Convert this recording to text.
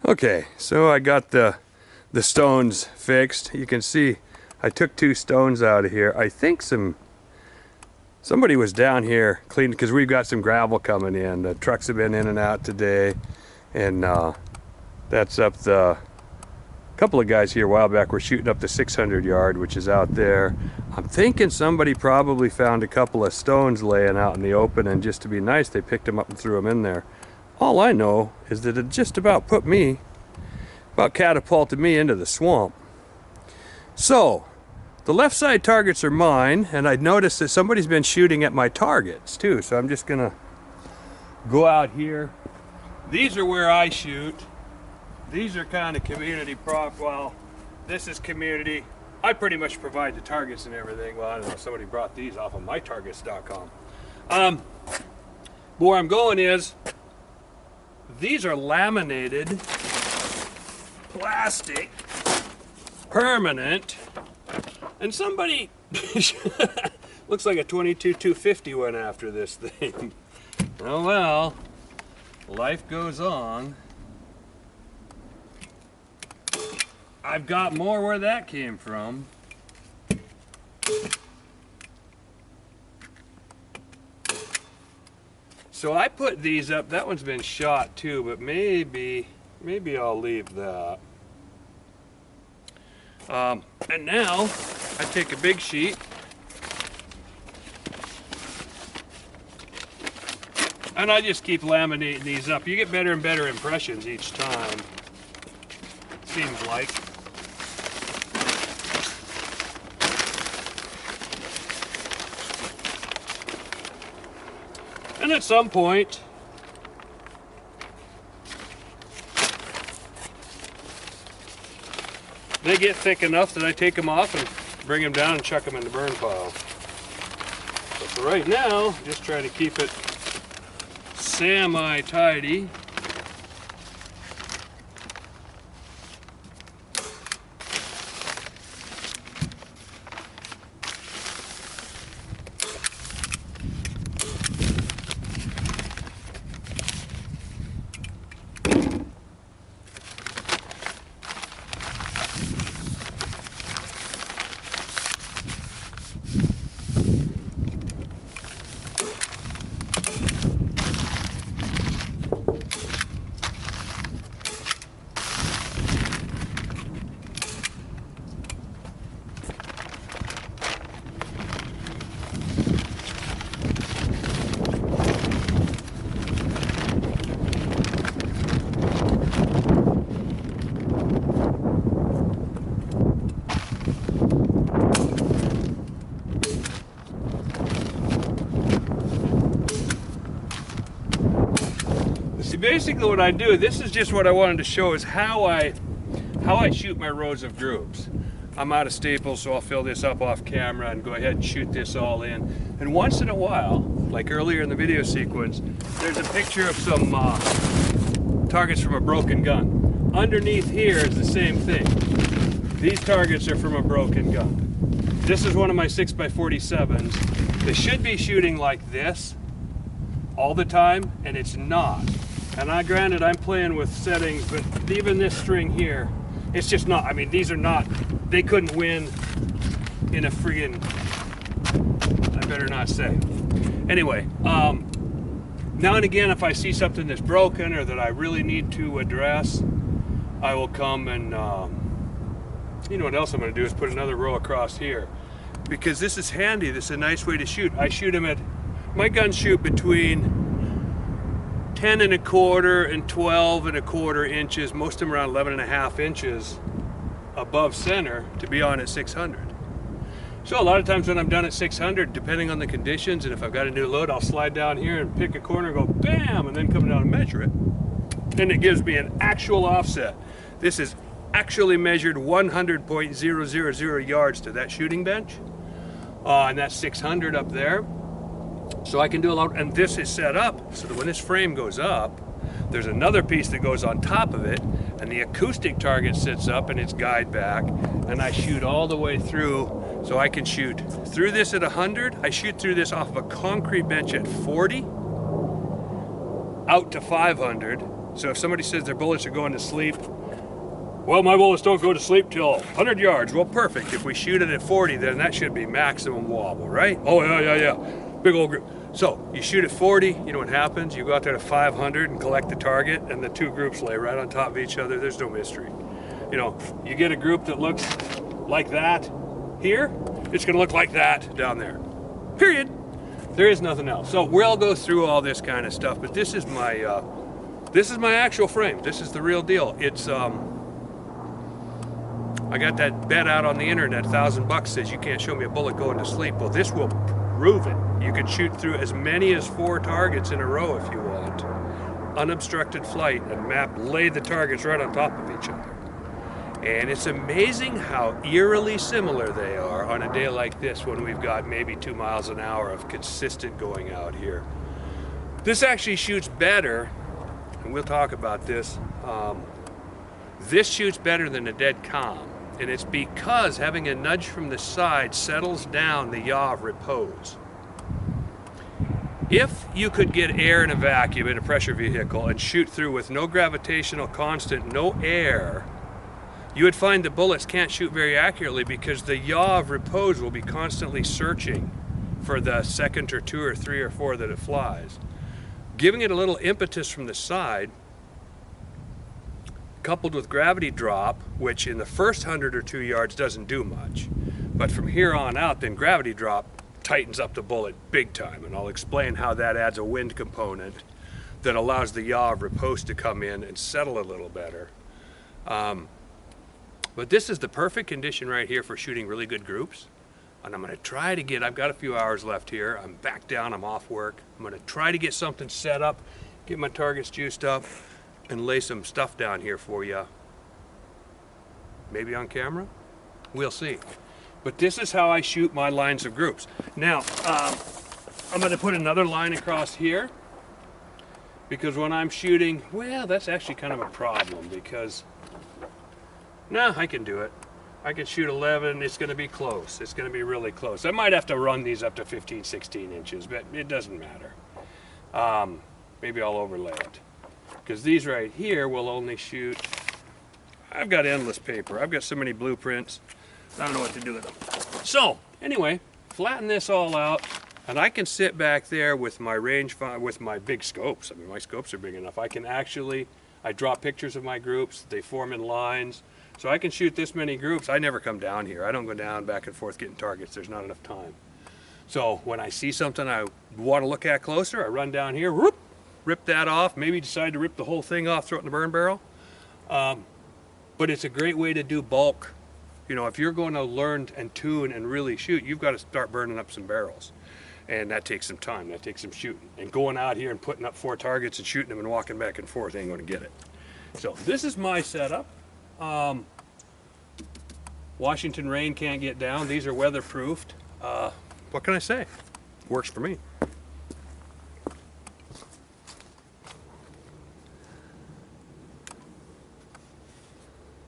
Okay, so I got the stones fixed. You can see I took 2 stones out of here. I think somebody was down here cleaning because we've got some gravel coming in. The trucks have been in and out today, and that's up the couple of guys here a while back were shooting up the 600 yard, which is out there. I'm thinking somebody probably found a couple of stones laying out in the open, and just to be nice, they picked them up and threw them in there. All I know is that it just about catapulted me into the swamp. So, the left side targets are mine, and I'd noticed that somebody's been shooting at my targets too, so I'm just gonna go out here. These are where I shoot. These are kind of community well, this is community. I pretty much provide the targets and everything. Well, I don't know, somebody brought these off of mytargets.com. Where I'm going is, these are laminated plastic, permanent, and somebody looks like a 22-250 went after this thing. Oh well, life goes on. I've got more where that came from. So I put these up. That one's been shot too, but maybe I'll leave that. And now I take a big sheet and I just keep laminating these up. You get better and better impressions each time, seems like. And at some point, they get thick enough that I take them off and bring them down and chuck them in the burn pile. But for right now, just try to keep it semi-tidy. Basically what I do, this is just what I wanted to show, is how I shoot my rows of groups. I'm out of staples, so I'll fill this up off camera and go ahead and shoot this all in. And once in a while, like earlier in the video sequence, there's a picture of some targets from a broken gun. Underneath here is the same thing. These targets are from a broken gun. This is one of my 6x47s. They should be shooting like this all the time, and it's not. And granted, I'm playing with settings, but even this string here, it's just not, I mean, these are not, they couldn't win in a friggin', I better not say. Anyway, now and again, if I see something that's broken or that I really need to address, I will come and, you know what else I'm gonna do is put another row across here. Because this is handy, this is a nice way to shoot. I shoot them at, my guns shoot between 10 1/4 and 12 1/4 inches, most of them around 11 1/2 inches above center to be on at 600. So a lot of times when I'm done at 600, depending on the conditions, and if I've got a new load, I'll slide down here and pick a corner and go bam, and then come down and measure it. And it gives me an actual offset. This is actually measured 100.000 yards to that shooting bench. And that's 600 up there. So I can do a lot, and this is set up so that when this frame goes up, there's another piece that goes on top of it, and the acoustic target sits up in its guide back, and I shoot all the way through. So I can shoot through this at 100, I shoot through this off of a concrete bench at 40, out to 500, So if somebody says their bullets are going to sleep, well, my bullets don't go to sleep till 100 yards. Well, perfect. If we shoot it at 40, then that should be maximum wobble, right? Oh, yeah. Big old group. So you shoot at 40, you know what happens? You go out there to 500 and collect the target, and the two groups lay right on top of each other. There's no mystery. You know, you get a group that looks like that here, it's going to look like that down there. Period. There is nothing else. So we'll go through all this kind of stuff, but this is my actual frame. This is the real deal. It's I got that bet out on the internet, $1,000 says you can't show me a bullet going to sleep. Well, this will prove it. You can shoot through as many as 4 targets in a row if you want. Unobstructed flight and lay the targets right on top of each other. And it's amazing how eerily similar they are on a day like this when we've got maybe 2 miles an hour of consistent going out here. This actually shoots better, and we'll talk about this. This shoots better than a dead calm. And it's because having a nudge from the side settles down the yaw of repose. If you could get air in a vacuum in a pressure vehicle and shoot through with no gravitational constant, no air, you would find the bullets can't shoot very accurately because the yaw of repose will be constantly searching for the second or 2 or 3 or 4 that it flies. Giving it a little impetus from the side, coupled with gravity drop, which in the first 100 or 2 yards doesn't do much, but from here on out, then gravity drop tightens up the bullet big time, and I'll explain how that adds a wind component that allows the yaw of repose to come in and settle a little better. But this is the perfect condition right here for shooting really good groups, and I'm going to try to get, I've got a few hours left here, I'm back down, I'm off work, I'm going to try to get something set up, get my targets juiced up, and lay some stuff down here for you. Maybe on camera? We'll see. But this is how I shoot my lines of groups. Now, I'm going to put another line across here because when I'm shooting, well, that's actually kind of a problem because, no, I can do it. I can shoot 11, it's going to be close. It's going to be really close. I might have to run these up to 15, 16 inches, but it doesn't matter. Maybe I'll overlay it. Because these right here will only shoot, I've got endless paper. I've got so many blueprints, I don't know what to do with them. So, anyway, flatten this all out, and I can sit back there with my with my big scopes. I mean, my scopes are big enough. I can actually, I draw pictures of my groups, they form in lines, so I can shoot this many groups. I never come down here. I don't go down back and forth getting targets. There's not enough time. So, when I see something I want to look at closer, I run down here, whoop, rip that off, maybe decide to rip the whole thing off, throw it in the burn barrel. But it's a great way to do bulk. You know, if you're going to learn and tune and really shoot, you've got to start burning up some barrels. And that takes some time, that takes some shooting. And going out here and putting up 4 targets and shooting them and walking back and forth ain't going to get it. So this is my setup. Washington rain can't get down. These are weatherproofed. What can I say? Works for me.